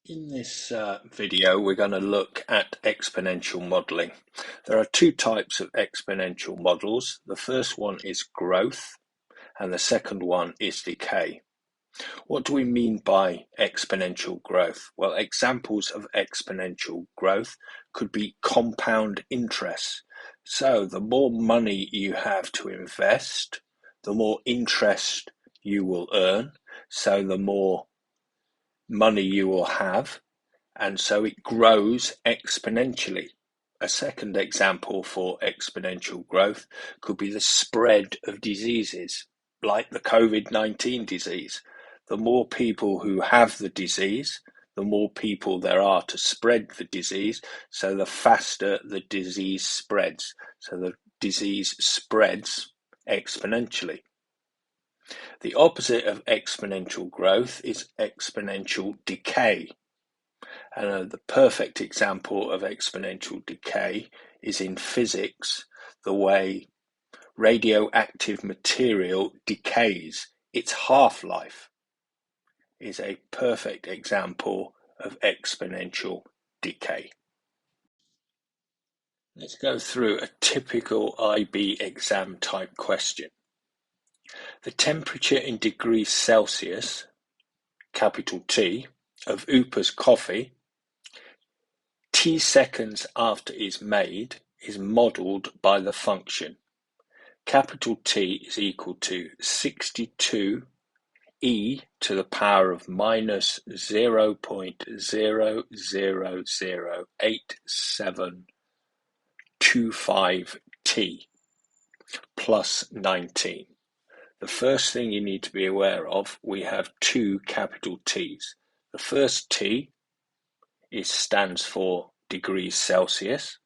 In this video, we're going to look at exponential modeling. There are two types of exponential models. The first one is growth, and the second one is decay. What do we mean by exponential growth? Well, examples of exponential growth could be compound interest. So the more money you have to invest, the more interest you will earn. So the more money you will have, and so it grows exponentially. A second example for exponential growth could be the spread of diseases, like the COVID-19 disease. The more people who have the disease, the more people there are to spread the disease, so the faster the disease spreads. So the disease spreads exponentially. The opposite of exponential growth is exponential decay. And the perfect example of exponential decay is in physics, the way radioactive material decays. Its half-life is a perfect example of exponential decay. Let's go through a typical IB exam type question. The temperature in degrees Celsius, capital T, of Upa's coffee T seconds after it's made is modelled by the function capital T is equal to 62 e to the power of minus 0.0008725 t plus 19. The first thing you need to be aware of, we have two capital T's. The first T stands for degrees Celsius,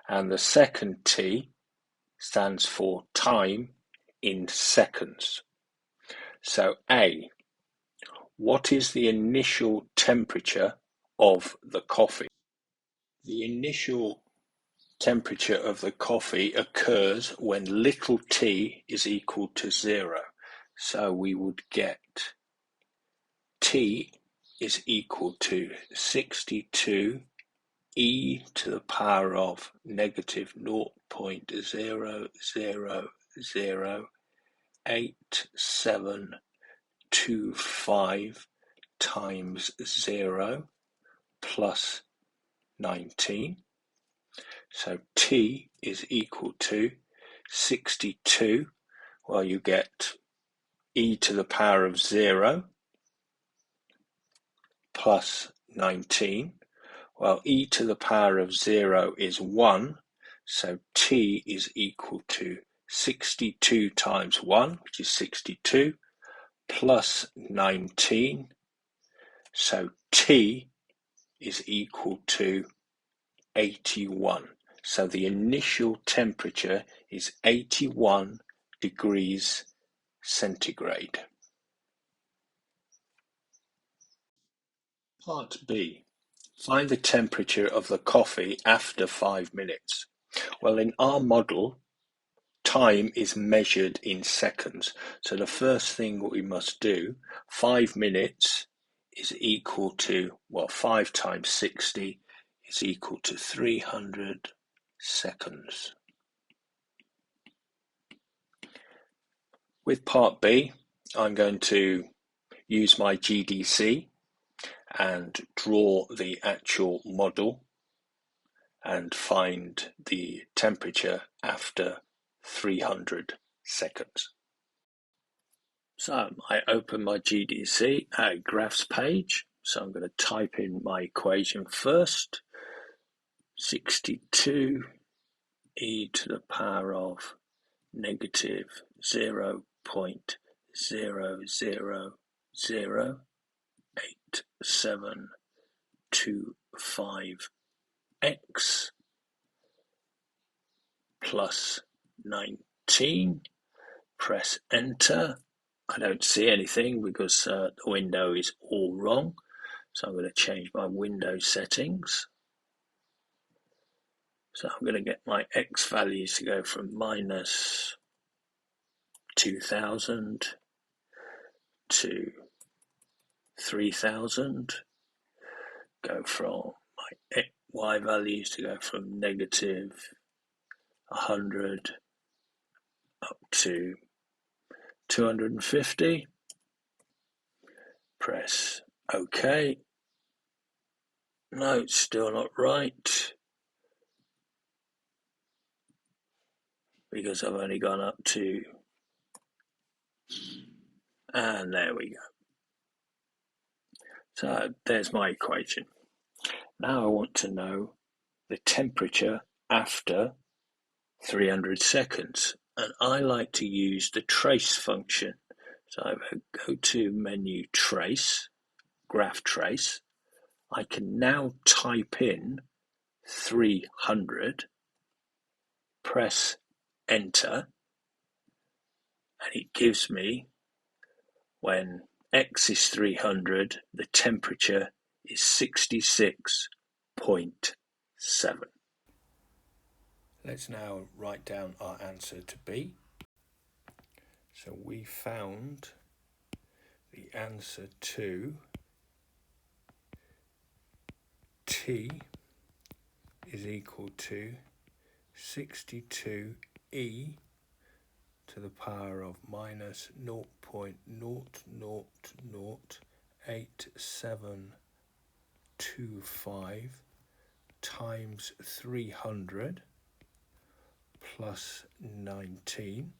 and the second T stands for time in seconds. So A, what is the initial temperature of the coffee? The initial temperature of the coffee occurs when little t is equal to 0. So we would get T is equal to 62 e to the power of negative 0.0008725 times 0 plus 19. So T is equal to 62. Well, you get e to the power of 0 plus 19. Well, e to the power of 0 is 1, so T is equal to 62 times 1, which is 62, plus 19, so T is equal to 81. So the initial temperature is 81 degrees centigrade. Part B. Find the temperature of the coffee after 5 minutes. Well, in our model, time is measured in seconds. So the first thing we must do, 5 minutes is equal to, 5 times 60 is equal to 300 seconds. With part B, I'm going to use my GDC and draw the actual model and find the temperature after 300 seconds. So I open my GDC graphs page. So I'm going to type in my equation first. 62 e to the power of negative 0.0008725 x plus 19. Press enter. I don't see anything because the window is all wrong. So I'm going to change my window settings. So I'm going to get my x values to go from minus 2000 to 3000 go from my y values to go from negative 100 up to 250. Press OK. No, it's still not right because I've only gone up to, and there we go. So there's my equation. Now I want to know the temperature after 300 seconds, and I like to use the trace function. So I go to menu trace, graph trace. I can now type in 300, press enter, and it gives me, when x is 300, the temperature is 66.7. Let's now write down our answer to B. So we found the answer to T is equal to 62e to the power of minus 0.0008725 times 300 plus 19,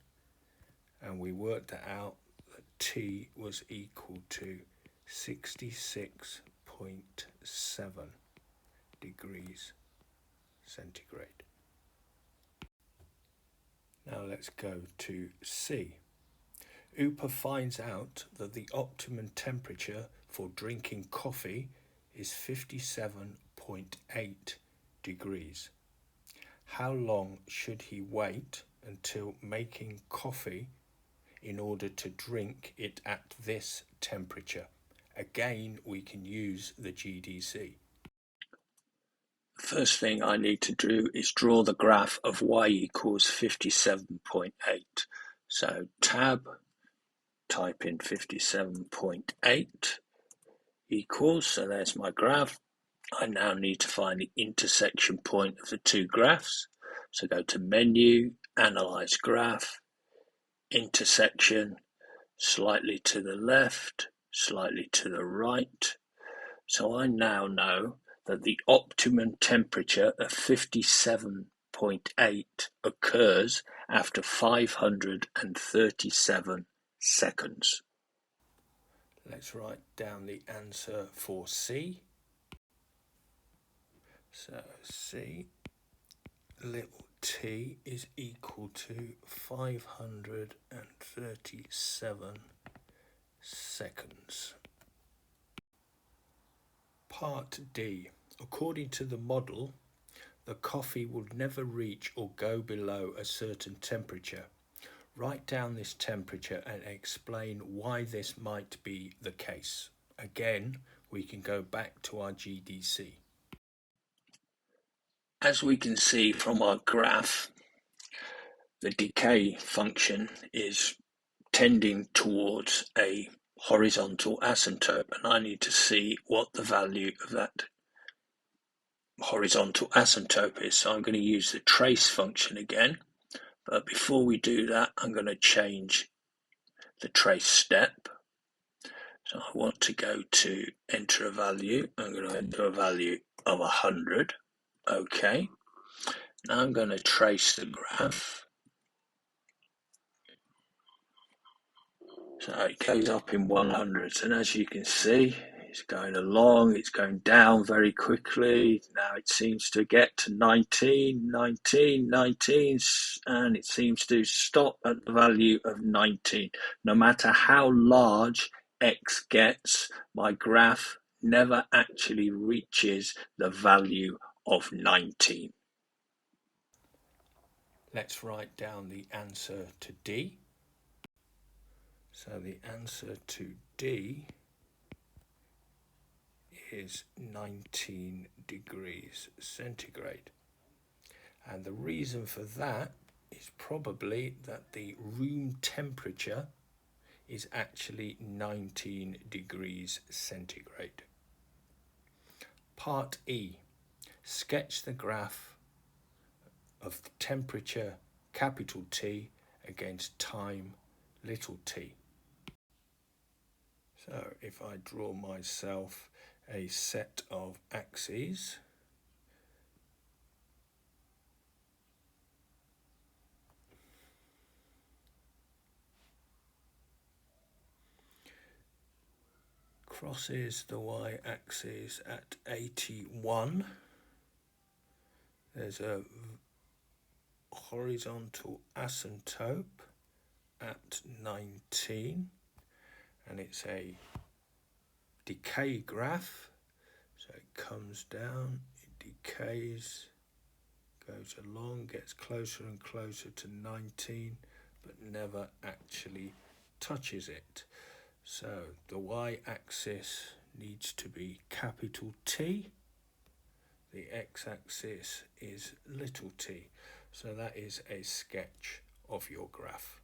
and we worked that out that T was equal to 66.7 degrees centigrade. Now let's go to C. Upa finds out that the optimum temperature for drinking coffee is 57.8 degrees. How long should he wait until making coffee in order to drink it at this temperature? Again, we can use the GDC. First thing I need to do is draw the graph of y equals 57.8. So tab, type in 57.8 equals, so there's my graph. I now need to find the intersection point of the two graphs. So go to menu, analyze graph, intersection, slightly to the left, slightly to the right. So I now know that the optimum temperature of 57.8 occurs after 537 seconds. Let's write down the answer for C. So C, little t is equal to 537 seconds. Part D. According to the model, the coffee would never reach or go below a certain temperature. Write down this temperature and explain why this might be the case. Again, we can go back to our GDC. As we can see from our graph, the decay function is tending towards a horizontal asymptote, and I need to see what the value of that horizontal asymptote is. So I'm going to use the trace function again, but before we do that, I'm going to change the trace step. So I want to go to enter a value. I'm going to enter a value of 100. Okay. Now I'm going to trace the graph. So it goes up in 100s, and as you can see, it's going along, it's going down very quickly. Now it seems to get to 19, 19, 19, and it seems to stop at the value of 19. No matter how large x gets, my graph never actually reaches the value of 19. Let's write down the answer to D. So the answer to D is 19 degrees centigrade. And the reason for that is probably that the room temperature is actually 19 degrees centigrade. Part E. Sketch the graph of the temperature capital T against time little t. So if I draw myself a set of axes, crosses the y-axis at 81. There's a horizontal asymptote at 19, and it's a decay graph. So it comes down, it decays, goes along, gets closer and closer to 19, but never actually touches it. So the y-axis needs to be capital T, the x-axis is little t. So that is a sketch of your graph.